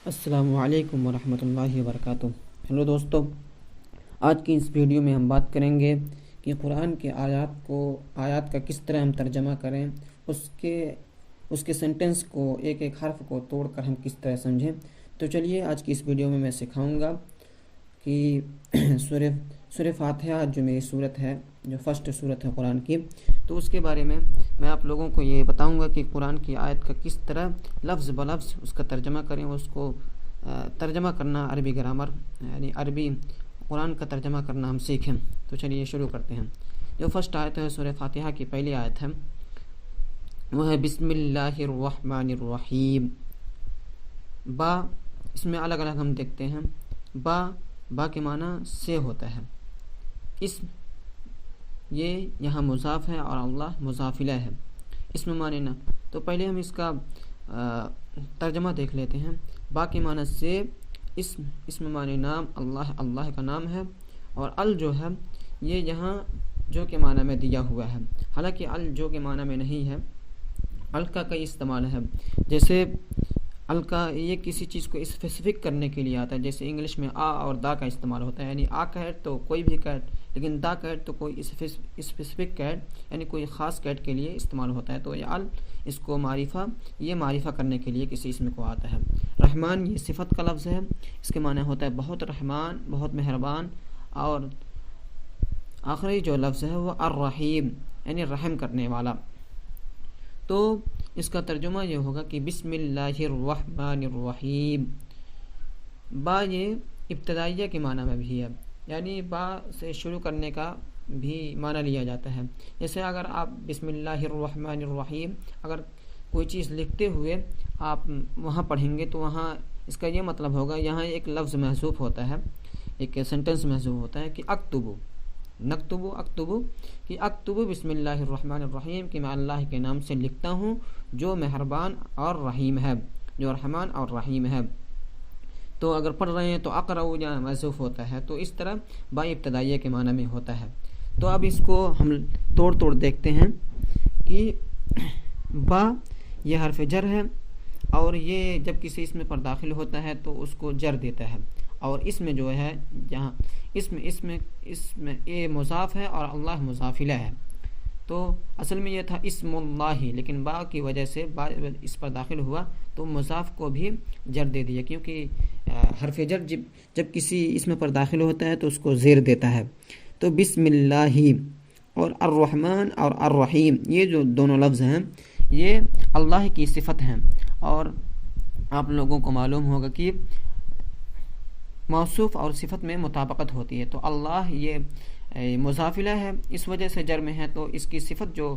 السلام علیکم ورحمۃ اللہ وبرکاتہ۔ ہیلو دوستو، آج کی اس ویڈیو میں ہم بات کریں گے کہ قرآن کے آیات کا کس طرح ہم ترجمہ کریں، اس کے سینٹنس کو، ایک ایک حرف کو توڑ کر ہم کس طرح سمجھیں۔ تو چلیے آج کی اس ویڈیو میں سکھاؤں گا کہ سورہ فاتحہ جو میری سورت ہے، جو فرسٹ سورت ہے قرآن کی، تو اس کے بارے میں آپ لوگوں کو یہ بتاؤں گا کہ قرآن کی آیت کا کس طرح لفظ بلفظ اس کا ترجمہ کریں، اس کو ترجمہ کرنا، عربی گرامر یعنی عربی قرآن کا ترجمہ کرنا ہم سیکھیں۔ تو چلیے شروع کرتے ہیں۔ جو فرسٹ آیت ہے سورہ فاتحہ کی پہلی آیت ہے، وہ ہے بسم اللہ الرحمن الرحیم۔ با، اس میں الگ الگ ہم دیکھتے ہیں۔ با کے معنی سے ہوتا ہے، اسم یہ یہاں مضاف ہے اور اللہ مضاف الیہ ہے، اسم معنی نہ۔ تو پہلے ہم اس کا ترجمہ دیکھ لیتے ہیں۔ با کے معنی سے، اسم معنی نام، اللہ کا نام ہے، اور ال جو ہے یہ یہاں جو کے معنی میں دیا ہوا ہے، حالانکہ ال جو کے معنی میں نہیں ہے۔ ال کا کئی استعمال ہے، جیسے ال کا یہ کسی چیز کو اسپیسیفک کرنے کے لیے آتا ہے، جیسے انگلش میں آ اور دا کا استعمال ہوتا ہے، یعنی آ کیٹ تو کوئی بھی کیٹ، لیکن دا کیٹ تو کوئی اسپیسیفک کیٹ یعنی کوئی خاص کیٹ کے لیے استعمال ہوتا ہے۔ تو یہ ال اس کو معرفہ کرنے کے لیے کسی اسم کو آتا ہے۔ رحمان یہ صفت کا لفظ ہے، اس کے معنی ہوتا ہے بہت رحمان، بہت مہربان، اور آخری جو لفظ ہے وہ الرحیم یعنی رحم کرنے والا۔ تو اس کا ترجمہ یہ ہوگا کہ بسم اللہ الرحمن الرحیم۔ با یہ ابتدائیہ کے معنی میں بھی ہے، یعنی با سے شروع کرنے کا بھی معنی لیا جاتا ہے۔ جیسے اگر آپ بسم اللہ الرحمن الرحیم اگر کوئی چیز لکھتے ہوئے آپ وہاں پڑھیں گے تو وہاں اس کا یہ مطلب ہوگا، یہاں ایک لفظ محذوف ہوتا ہے، ایک سینٹنس محذوف ہوتا ہے کہ اکتبو کہ اکتبو بسم اللہ الرحمن الرحیم، کہ میں اللہ کے نام سے لکھتا ہوں جو مہربان اور رحیم ہے، جو رحمان اور رحیم ہے۔ تو اگر پڑھ رہے ہیں تو اقرؤ یا محذوف ہوتا ہے، تو اس طرح با ابتدائیہ کے معنی میں ہوتا ہے۔ تو اب اس کو ہم توڑ دیکھتے ہیں کہ با یہ حرف جر ہے، اور یہ جب کسی اسم پر داخل ہوتا ہے تو اس کو جر دیتا ہے، اور اسم جو ہے جہاں اسم اے مضاف ہے اور اللہ مضاف الیہ ہے۔ تو اصل میں یہ تھا اسم اللہ، لیکن با کی وجہ سے با اس پر داخل ہوا تو مضاف کو بھی جر دے دیا، کیونکہ حرف جر جب کسی اسم پر داخل ہوتا ہے تو اس کو زیر دیتا ہے۔ تو بسم اللہ اور الرحمن اور الرحیم یہ جو دونوں لفظ ہیں یہ اللہ کی صفت ہیں، اور آپ لوگوں کو معلوم ہوگا کہ موصوف اور صفت میں مطابقت ہوتی ہے۔ تو اللہ یہ مضاف الیہ ہے، اس وجہ سے جر میں ہے، تو اس کی صفت جو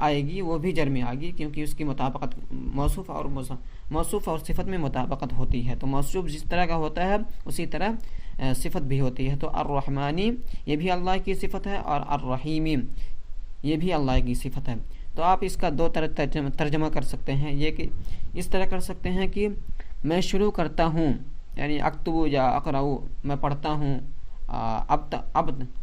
آئے گی وہ بھی جر میں آئے گی، کیونکہ اس کی مطابقت موصوف اور صفت میں مطابقت ہوتی ہے۔ تو موصوف جس طرح کا ہوتا ہے اسی طرح صفت بھی ہوتی ہے۔ تو الرحمانی یہ بھی اللہ کی صفت ہے، اور الرحیمی یہ بھی اللہ کی صفت ہے۔ تو آپ اس کا دو طرح ترجمہ کر سکتے ہیں، یہ کہ اس طرح کر سکتے ہیں کہ میں شروع کرتا ہوں، یعنی اکتبو یا اقرؤ میں پڑھتا ہوں،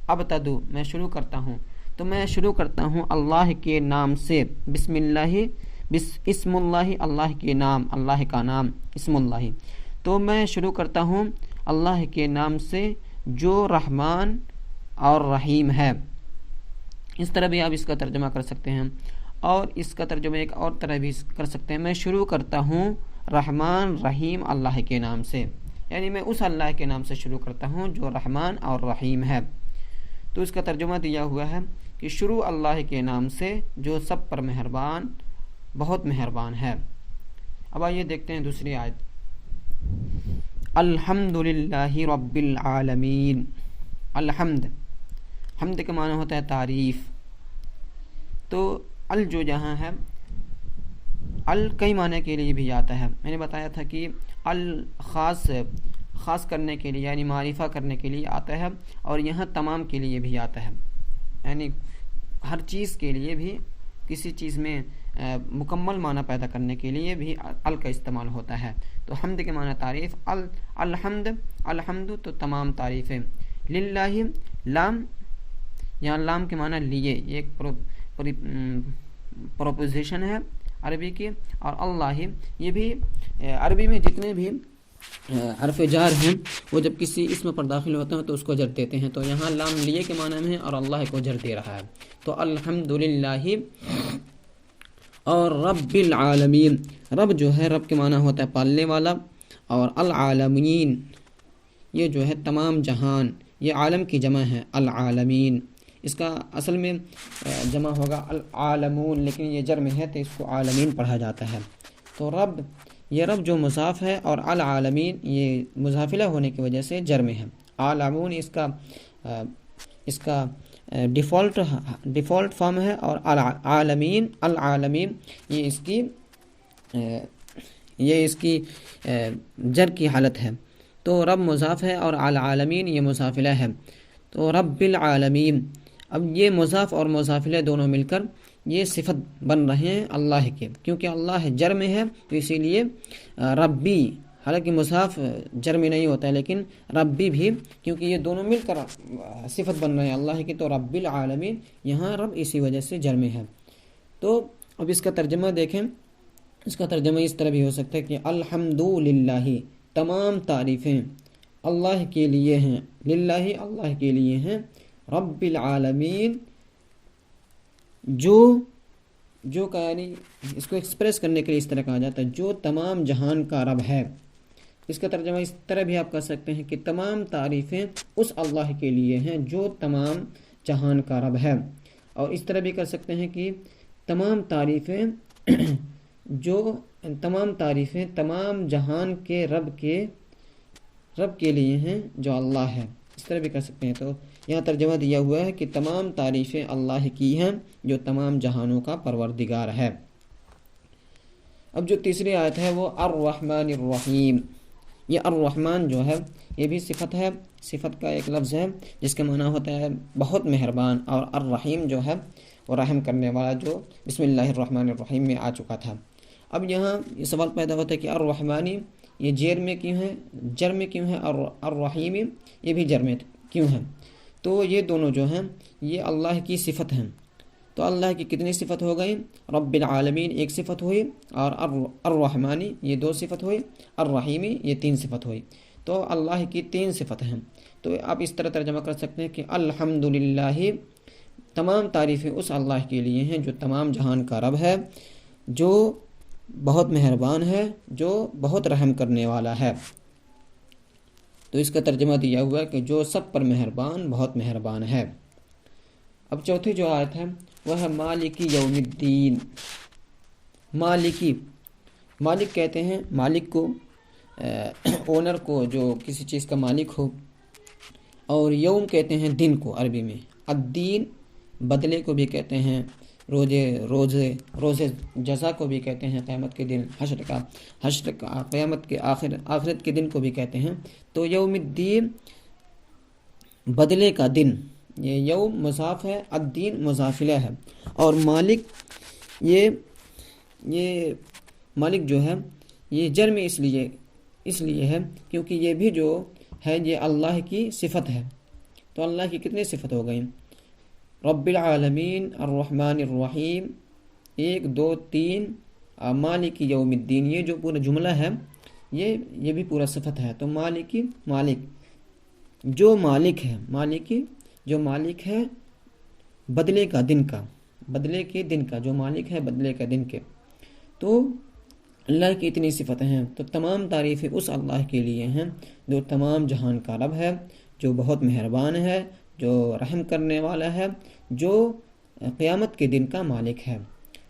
ابتدو میں شروع کرتا ہوں، تو میں شروع کرتا ہوں اللہ کے نام سے، بسم اللہ، اسم اللہ، اللہ کے نام، اللہ کا نام اسم اللہ۔ تو میں شروع کرتا ہوں اللہ کے نام سے جو رحمان اور رحیم ہے۔ اس طرح بھی آپ اس کا ترجمہ کر سکتے ہیں، اور اس کا ترجمہ ایک اور طرح بھی کر سکتے ہیں، میں شروع کرتا ہوں رحمان رحیم اللہ کے نام سے، یعنی میں اس اللہ کے نام سے شروع کرتا ہوں جو رحمان اور رحیم ہے۔ تو اس کا ترجمہ دیا ہوا ہے کہ شروع اللہ کے نام سے جو سب پر مہربان، بہت مہربان ہے۔ اب آئیے دیکھتے ہیں دوسری آیت۔ الحمد للہ رب العالمین۔ حمد کا معنی ہوتا ہے تعریف۔ تو ال جو جہاں ہے، ال کئی معنی کے لیے بھی آتا ہے، میں نے بتایا تھا کہ ال خاص کرنے کے لیے یعنی معرفہ کرنے کے لیے آتا ہے، اور یہاں تمام کے لیے بھی آتا ہے، یعنی ہر چیز کے لیے بھی، کسی چیز میں مکمل معنی پیدا کرنے کے لیے بھی ال کا استعمال ہوتا ہے۔ تو حمد کے معنی تعریف، الحمد تو تمام تعریفیں، للہ لام، یہاں لام کے معنی لیے، یہ ایک پروپوزیشن ہے عربی کی، اور اللہ یہ بھی عربی میں جتنے بھی حرف جار ہیں وہ جب کسی اسم پر داخل ہوتے ہیں تو اس کو جر دیتے ہیں، تو یہاں لام لیے کے معنی میں ہے اور اللہ کو جر دے رہا ہے، تو الحمدللہ اور رب العالمین۔ رب جو ہے رب کے معنی ہوتا ہے پالنے والا، اور العالمین یہ جو ہے تمام جہان، یہ عالم کی جمع ہے العالمین، اس کا اصل میں جمع ہوگا العالمون، لیکن یہ جر میں ہے تو اس کو عالمین پڑھا جاتا ہے۔ تو رب، یہ رب جو مضاف ہے، اور العالمین یہ مضافلہ ہونے کی وجہ سے جر میں ہے۔ عالمون اس کا ڈیفالٹ فارم ہے، اور العالمین یہ اس کی جر کی حالت ہے۔ تو رب مضاف ہے اور العالمین یہ مضافلہ ہے، تو رب العالمین۔ اب یہ مضاف اور مضافلہ دونوں مل کر یہ صفت بن رہے ہیں اللہ کے، کیونکہ اللہ جر میں ہے تو اسی لیے ربی، حالانکہ مضاف جر میں نہیں ہوتا ہے لیکن ربی بھی، کیونکہ یہ دونوں مل کر صفت بن رہے ہیں اللہ کی، تو رب العالمین یہاں رب اسی وجہ سے جر میں ہے۔ تو اب اس کا ترجمہ دیکھیں، اس کا ترجمہ اس طرح بھی ہو سکتا ہے کہ الحمدللہ، تمام تعریفیں اللہ کے لیے ہیں، للہ اللہ کے لیے ہیں، رب العالمین جو کا یعنی اس کو ایکسپریس کرنے کے لیے اس طرح کہا جاتا ہے جو تمام جہان کا رب ہے۔ اس کا ترجمہ اس طرح بھی آپ کر سکتے ہیں کہ تمام تعریفیں اس اللہ کے لیے ہیں جو تمام جہان کا رب ہے، اور اس طرح بھی کر سکتے ہیں کہ تمام تعریفیں تمام جہان کے رب کے لیے ہیں جو اللہ ہے، اس طرح بھی کر سکتے ہیں۔ تو یہاں ترجمہ دیا ہوا ہے کہ تمام تعریفیں اللہ کی ہیں جو تمام جہانوں کا پروردگار ہے۔ اب جو تیسری آیت ہے وہ الرحمن الرحیم، یہ الرحمن جو ہے یہ بھی صفت ہے، صفت کا ایک لفظ ہے جس کا معنی ہوتا ہے بہت مہربان، اور الرحیم جو ہے وہ رحم کرنے والا، جو بسم اللہ الرحمن الرحیم میں آ چکا تھا۔ اب یہاں یہ سوال پیدا ہوتا ہے کہ الرحمانی یہ جر میں کیوں ہے، اور الرحیم یہ بھی جر میں کیوں ہے؟ تو یہ دونوں جو ہیں یہ اللہ کی صفت ہیں، تو اللہ کی کتنی صفت ہو گئی؟ رب العالمین ایک صفت ہوئی، اور الرحمانی یہ 2 صفت ہوئی، الرحیمی یہ 3 صفت ہوئی، تو اللہ کی 3 صفت ہیں۔ تو آپ اس طرح ترجمہ کر سکتے ہیں کہ الحمدللہ، تمام تعریفیں اس اللہ کے لیے ہیں جو تمام جہان کا رب ہے، جو بہت مہربان ہے، جو بہت رحم کرنے والا ہے۔ تو اس کا ترجمہ دیا ہوا ہے کہ جو سب پر مہربان، بہت مہربان ہے۔ اب چوتھی جو آیت ہے وہ ہے مالکی یوم الدین۔ مالک کہتے ہیں مالک کو، اونر کو، جو کسی چیز کا مالک ہو، اور یوم کہتے ہیں دن کو عربی میں، الدین بدلے کو بھی کہتے ہیں، روزے جزا کو بھی کہتے ہیں، قیامت کے دن، حشر کا قیامت کے آخرت کے دن کو بھی کہتے ہیں۔ تو یوم الدین بدلے کا دن، یہ یوم مضاف ہے، الدین مضافلہ ہے، اور مالک یہ مالک جو ہے یہ جر میں اس لیے ہے کیونکہ یہ بھی جو ہے یہ اللہ کی صفت ہے۔ تو اللہ کی کتنی صفت ہو گئی؟ رب العالمین، الرحمن الرحیم، 1 2 3، مالک یوم الدین، یہ جو پورا جملہ ہے یہ بھی پورا صفت ہے۔ تو مالک جو مالک ہے بدلے کے دن کا، جو مالک ہے بدلے کے دن کے، تو اللہ کی اتنی صفتیں ہیں۔ تو تمام تعریفیں اس اللہ کے لیے ہیں جو تمام جہان کا رب ہے، جو بہت مہربان ہے، جو رحم کرنے والا ہے، جو قیامت کے دن کا مالک ہے۔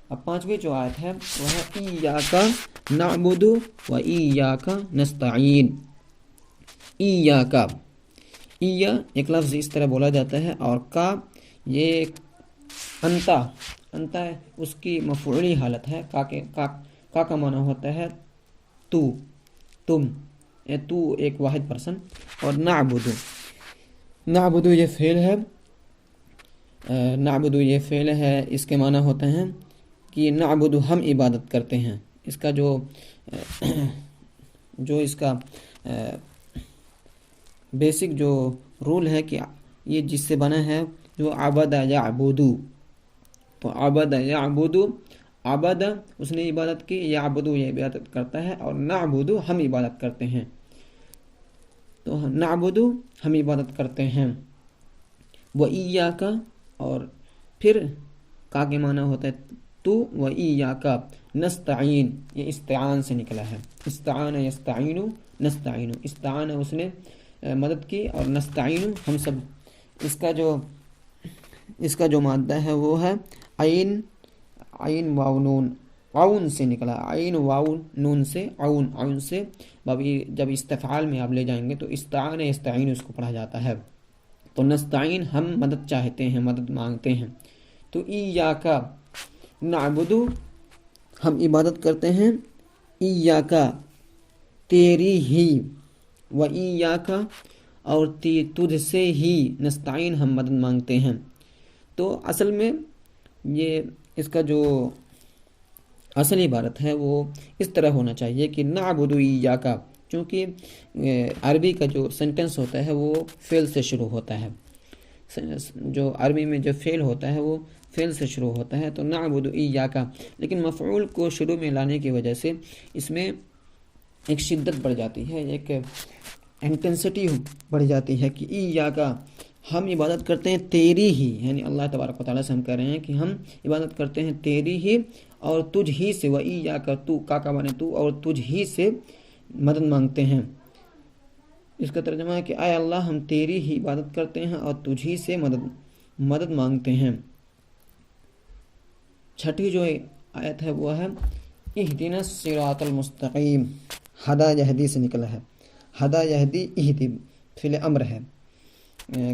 اب 5ویں جو آیت ہے وہ ہے ایاک نعبد و ایاک نستعین۔ ایاک، ایا ایک لفظ اس طرح بولا جاتا ہے، اور کا یہ انتا ہے، اس کی مفعولی حالت ہے۔ کا کا معنی ہوتا ہے تو، تم، تو ایک واحد پرسن، اور نعبد یہ فعل ہے، اس کے معنی ہوتے ہیں کہ نعبد ہم عبادت کرتے ہیں۔ اس کا جو اس کا بیسک جو رول ہے کہ یہ جس سے بنا ہے جو عبد یعبدو، تو عبد یعبدو، عبد اس نے عبادت کی، یعبدو یہ عبادت کرتا ہے، اور نعبدو ہم عبادت کرتے ہیں۔ تو نعبدو ہم عبادت کرتے ہیں، و ایاکا اور پھر کا کے معنی ہوتا ہے تو، و ایاکا نستعین یہ استعان سے نکلا ہے، استعان یستعین نستعین، استعان اس نے مدد کی اور نستعین ہم سب، اس کا جو مادہ ہے وہ ہے عین واو نون، عون سے نکلا، عین واو نون سے عون سے، جب استفعال میں آپ لے جائیں گے تو استعان یستعین اس کو پڑھا جاتا ہے۔ تو نستعین ہم مدد چاہتے ہیں، مدد مانگتے ہیں، تو ایاکا نعبدو ہم عبادت کرتے ہیں، ایاکا تیری ہی، و ایاکا اور تجھ سے ہی، نستعین ہم مدد مانگتے ہیں۔ تو اصل میں یہ اس کا جو اصل عبارت ہے وہ اس طرح ہونا چاہیے کہ نعبد ایاکا، چونکہ عربی کا جو سینٹنس ہوتا ہے وہ فعل سے شروع ہوتا ہے، جو عربی میں جو فعل ہوتا ہے وہ فعل سے شروع ہوتا ہے، تو نعبد ایاکا، لیکن مفعول کو شروع میں لانے کی وجہ سے اس میں ایک شدت بڑھ جاتی ہے، ایک انٹینسٹی بڑھ جاتی ہے کہ ایاکا ہم عبادت کرتے ہیں تیری ہی، یعنی اللہ تبارک و تعالیٰ سے ہم کہہ رہے ہیں کہ ہم عبادت کرتے ہیں تیری ہی اور تجھ ہی سے، و ایاکا تو کا معنی تو، اور تجھ ہی سے مدد مانگتے ہیں۔ اس کا ترجمہ ہے کہ اے اللہ ہم تیری ہی عبادت کرتے ہیں اور تجھ ہی سے مدد مانگتے ہیں۔ چھٹی جو آیت ہے وہ ہے اہدنا الصراط المستقیم، ہدا یہدی سے نکلا ہے، ہدا یہدی اہدی فعل امر ہے،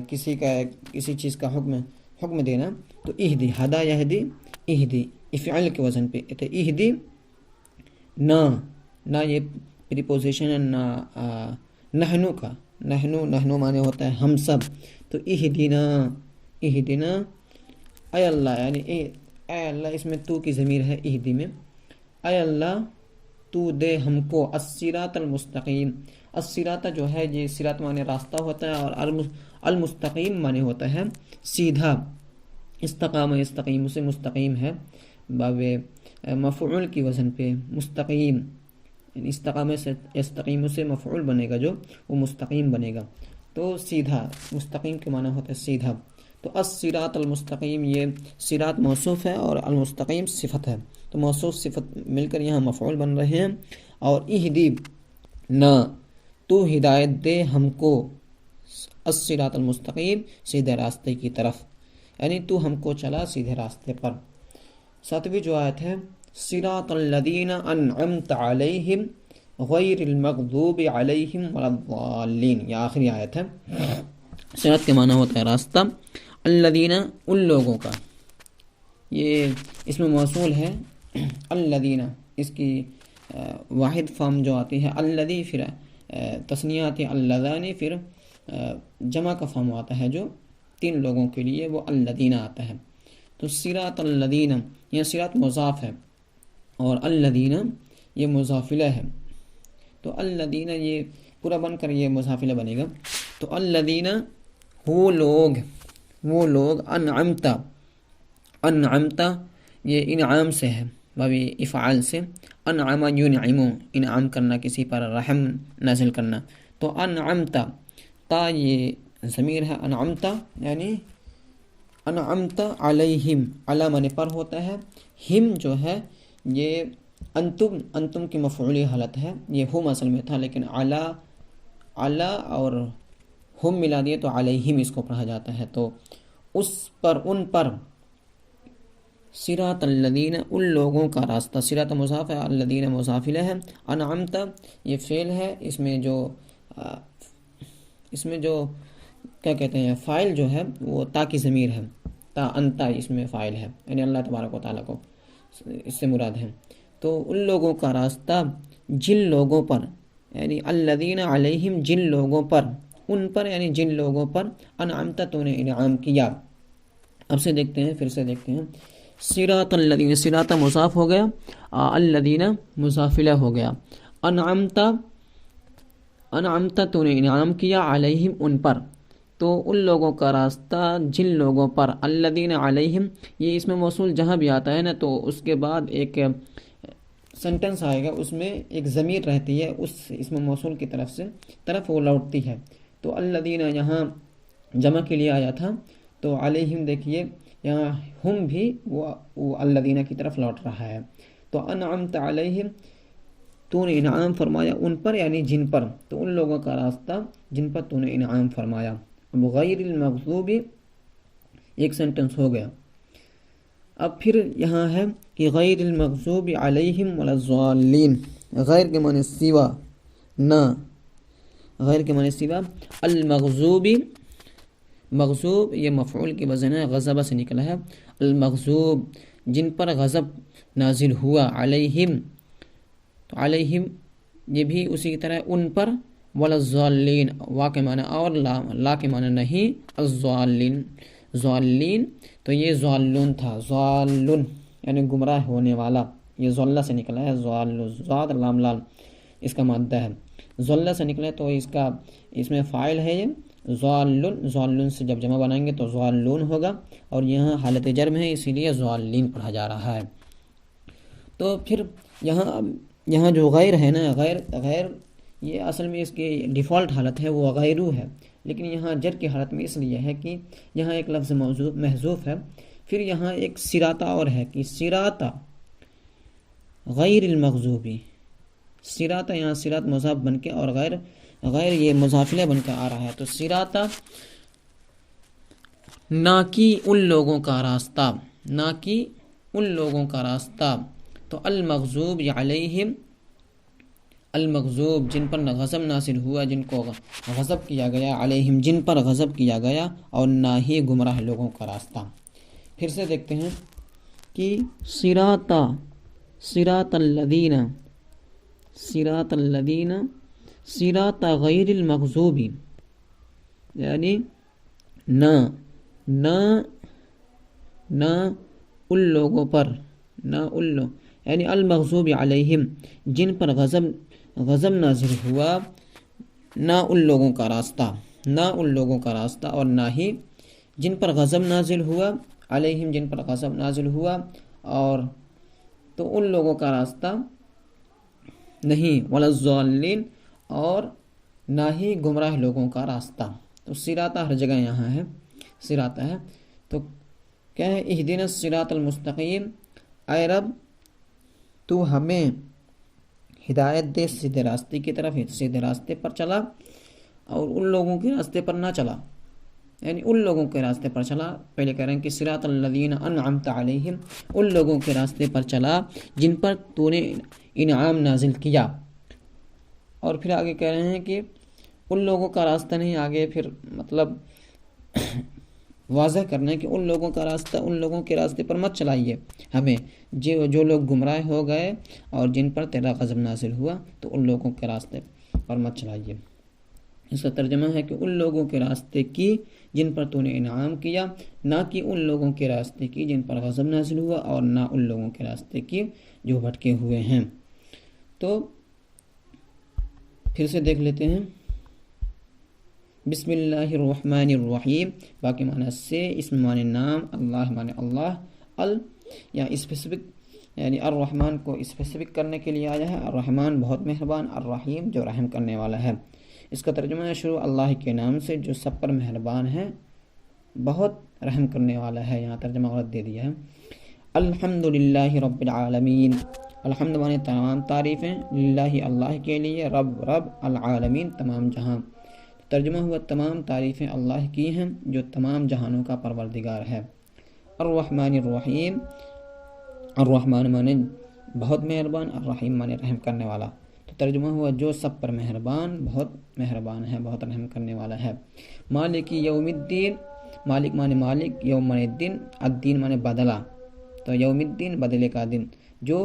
کسی چیز کا حکم دینا، تو اہدی ہدا یہدی اہدی افعال کے وزن پہ اہدی، نہ یہ پریپوزیشن ہے، نحنو کا، نحنو معنی ہوتا ہے ہم سب، تو اہدنا اے اللہ، یعنی اے اللہ اس میں تو کی ضمیر ہے اہدی میں، اے اللہ تو دے ہم کو الصراط المستقیم، الصراط جو ہے یہ صراط معنی راستہ ہوتا ہے، اور المستقیم معنی ہوتا ہے سیدھا، استقام یستقیم سے مستقیم ہے، باب مفعول کی وزن پہ مستقیم، یعنی استقام سے یستقیم سے مفعول بنے گا جو وہ مستقیم بنے گا، تو سیدھا، مستقیم کے معنی ہوتا ہے سیدھا، تو الصراط المستقیم یہ صراط موصوف ہے اور المستقیم صفت ہے، تو موصوف صفت مل کر یہاں مفعول بن رہے ہیں، اور اہدی نہ تو ہدایت دے ہم کو الصراط المستقیم سیدھے راستے کی طرف، یعنی تو ہم کو چلا سیدھے راستے پر۔ ساتویں جو آیت ہے صراط الذین انعمت علیہم غیر المغضوب علیہم ولا الضالین، یہ آخری آیت ہے۔ صراط کے معنی ہوتا ہے راستہ، الذین ان لوگوں کا، یہ اس میں موصول ہے الذین، اس کی واحد فارم جو آتی ہے الذی، پھر تثنیہ آتی ہے اللذان، پھر جمع کا فارم آتا ہے جو 3 لوگوں کے لیے وہ الذین آتا ہے، تو صراط الذین یہ صراط مضاف ہے اور الذین یہ مضافلہ ہے، تو الذین یہ پورا بن کر یہ مضافلہ بنے گا، تو الذین وہ لوگ انعمتا یہ انعام سے ہے، بابی افعال سے، انعم ینعم انعام کرنا، کسی پر رحم نازل کرنا، تو انعمتا تا یہ ضمیر ہے، انعمتا یعنی انعمتا علیہم، علی معنی پر ہوتا ہے، ہم جو ہے یہ انتم کی مفعولی حالت ہے، یہ ہم اصل میں تھا، لیکن علی اور ہم ملا دیے تو علیہم اس کو پڑھا جاتا ہے، تو اس پر، ان پر، صراط الذین ان لوگوں کا راستہ، صراط مضاف ہے، الذین مضافلہ ہے، انعمت یہ فعل ہے، اس میں جو کیا کہتے ہیں فاعل جو ہے وہ تا کی ضمیر ہے، تا انتا اس میں فاعل ہے، یعنی اللہ تبارک و تعالیٰ کو اس سے مراد ہے، تو ان لوگوں کا راستہ جن لوگوں پر، یعنی الذین علیہم جن لوگوں پر، ان پر یعنی جن لوگوں پر انعمت تو نے انعام کیا۔ اب سے دیکھتے ہیں، پھر سے دیکھتے ہیں، صراط الذین، صراط مضاف ہو گیا، الذین مضافلہ ہو گیا، انعمت تو نے انعام کیا، علیہم ان پر، تو ان لوگوں کا راستہ جن لوگوں پر، الذین علیہم یہ اس میں موصول جہاں بھی آتا ہے نا تو اس کے بعد ایک سینٹنس آئے گا اس میں ایک ضمیر رہتی ہے، اس اسم موصول کی طرف وہ لوٹتی ہے. تو الذین یہاں جمع کے لیے آیا تھا، تو علیہم دیکھیے یہاں ہم بھی وہ الذین کی طرف لوٹ رہا ہے. تو انعمت علیہم، تو نے انعام فرمایا ان پر، یعنی جن پر، تو ان لوگوں کا راستہ جن پر تو نے انعام فرمایا. اب غیر المغضوب ایک سینٹنس ہو گیا. اب پھر یہاں ہے کہ غیر المغضوب علیہم ولا الضالین، غیر کے معنی سوا، نہ، غیر کے معنی سوا. المغضوب، مغضوب یہ مفعول کی وزن ہے، غضب سے نکلا ہے. المغضوب جن پر غضب نازل ہوا، علیہم، تو علیہم یہ بھی اسی کی طرح ان پر. ولا الضالین وا کے معنی اور، لا کے معنی نہیں. الضالین، ضالین تو یہ ضالون تھا، ضالون یعنی گمراہ ہونے والا، یہ ضلع سے نکلا ہے. ضال، ضاد لام لال اس کا مادہ ہے، ضلع سے نکلا ہے تو اس میں فاعل ہے یہ ضالون. ضالون سے جب جمع بنائیں گے تو ضالون ہوگا، اور یہاں حالت جرم ہے اسی لیے ضالین پڑھا جا رہا ہے. تو پھر یہاں جو غیر ہے نا، غیر یہ اصل میں اس کی ڈیفالٹ حالت ہے، وہ غیرو ہے، لیکن یہاں جر کی حالت میں اس لیے ہے کہ یہاں ایک لفظ محذوف ہے. پھر یہاں ایک سراتا اور ہے کہ سراتا غیر المغضوبی، سراتا یہاں سرات مضاف بن کے اور غیر یہ مضافلہ بن کے آ رہا ہے. تو سراتا نہ کی ان لوگوں کا راستہ، نہ کی ان لوگوں کا راستہ. تو المغضوب علیہم، المغضوب جن پر غضب نازل ہوا، جن کو غضب کیا گیا، علیہم جن پر غضب کیا گیا، اور نہ ہی گمراہ لوگوں کا راستہ. پھر سے دیکھتے ہیں کہ صراط الذین، صراط الذین، صراط غیر المغضوب یعنی نہ ان لوگوں پر، نہ ان لوگ یعنی المغضوب علیہم جن پر غضب نازل ہوا، نہ ان لوگوں کا راستہ، نہ ان لوگوں کا راستہ، اور نہ ہی جن پر غضب نازل ہوا، علیہم جن پر غضب نازل ہوا، اور تو ان لوگوں کا راستہ نہیں. ولا الضالین اور نہ ہی گمراہ لوگوں کا راستہ. تو صراطہ ہر جگہ یہاں ہے، صراطہ ہے. تو کیا ہے؟ اہدنا الصراط المستقیم، اے رب تو ہمیں ہدایت دے سیدھے راستے کی طرف، سیدھے راستے پر چلا، اور ان لوگوں کے راستے پر نہ چلا، یعنی ان لوگوں کے راستے پر چلا. پہلے کہہ رہے ہیں کہ صراط الذین انعمت علیہم، ان لوگوں کے راستے پر چلا جن پر تو نے انعام نازل کیا. اور پھر آگے کہہ رہے ہیں کہ ان لوگوں کا راستہ نہیں، آگے پھر مطلب واضح کرنا ہے کہ ان لوگوں کا راستہ، ان لوگوں کے راستے پر مت چلائیے ہمیں، جو لوگ گمراہ ہو گئے اور جن پر تیرا غضب نازل ہوا، تو ان لوگوں کے راستے پر مت چلائیے. اس کا ترجمہ ہے کہ ان لوگوں کے راستے کی جن پر تو نے انعام کیا، نہ کہ ان لوگوں کے راستے کی جن پر غضب نازل ہوا، اور نہ ان لوگوں کے راستے کی جو بھٹکے ہوئے ہیں. تو پھر سے دیکھ لیتے ہیں. بسم اللہ الرحمن الرحیم، باقی معنی سے، اسم معنی نام، اللہ معنی اللہ، یا اسپیسیفک یعنی الرحمن کو اسپیسیفک کرنے کے لیے آیا ہے. الرحمن بہت مہربان، الرحیم جو رحم کرنے والا ہے. اس کا ترجمہ ہے شروع اللہ کے نام سے جو سب پر مہربان ہے، بہت رحم کرنے والا ہے. یہاں ترجمہ غلط دے دیا ہے. الحمدللہ رب العالمین، الحمد معنی تمام تعریفیں، للہ اللہ کے لیے، رب العالمین تمام جہاں. ترجمہ ہوا تمام تعریفیں اللہ کی ہیں جو تمام جہانوں کا پروردگار ہے. الرحمن الرحیم، الرحمن معنی بہت مہربان، الرحیم معنی رحم کرنے والا. تو ترجمہ ہوا جو سب پر مہربان، بہت مہربان ہے، بہت رحم کرنے والا ہے. مالک یوم الدین، مالک معنی مالک، یوم معنی دن، الدین معنی بدلہ. تو یوم الدین بدلے کا دن، جو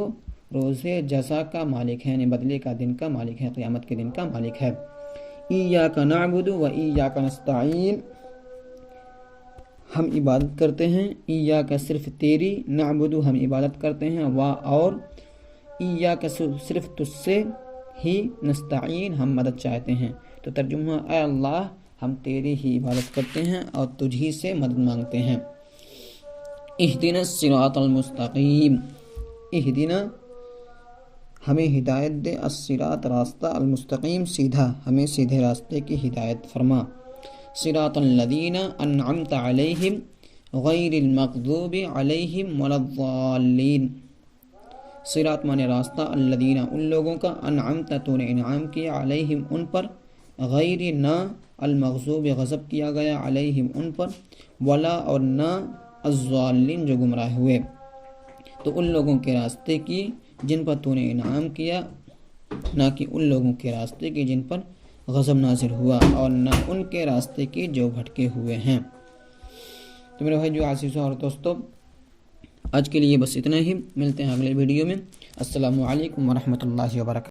روزے جزا کا مالک ہے، یعنی بدلے کا دن کا مالک ہے، قیامت کے دن کا مالک ہے. ایاک نعبد و ایاک نستعین، ہم عبادت کرتے ہیں، ایاک صرف تیری، نعبد ہم عبادت کرتے ہیں، و اور ایاک صرف تجھ سے ہی، نستعین ہم مدد چاہتے ہیں. تو ترجمہ اے اللہ ہم تیری ہی عبادت کرتے ہیں اور تجھ ہی سے مدد مانگتے ہیں. اہدنا الصراط المستقیم، اہدنا ہمیں ہدایت دے، الصراط راستہ، المستقیم سیدھا، ہمیں سیدھے راستے کی ہدایت فرما، صراط الذین انعمت علیہم غیر المغضوب علیہم ولا الضالین۔ صراط مانے راستہ، الذین ان لوگوں کا، انعمت تو نے انعام کیا، علیہم ان پر، غیر نہ، المغضوب غضب کیا گیا، علیہم ان پر، ولا اور نہ، الضالین جو گمراہ ہوئے۔ تو ان لوگوں کے راستے کی جن پر تو نے انعام کیا، نہ کہ ان لوگوں کے راستے کی جن پر غضب نازل ہوا، اور نہ ان کے راستے کی جو بھٹکے ہوئے ہیں۔ تو میرے بھائی جو عزیزوں اور دوستوں، آج کے لیے بس اتنا ہی، ملتے ہیں اگلے ویڈیو میں۔ السلام علیکم ورحمۃ اللہ وبرکاتہ۔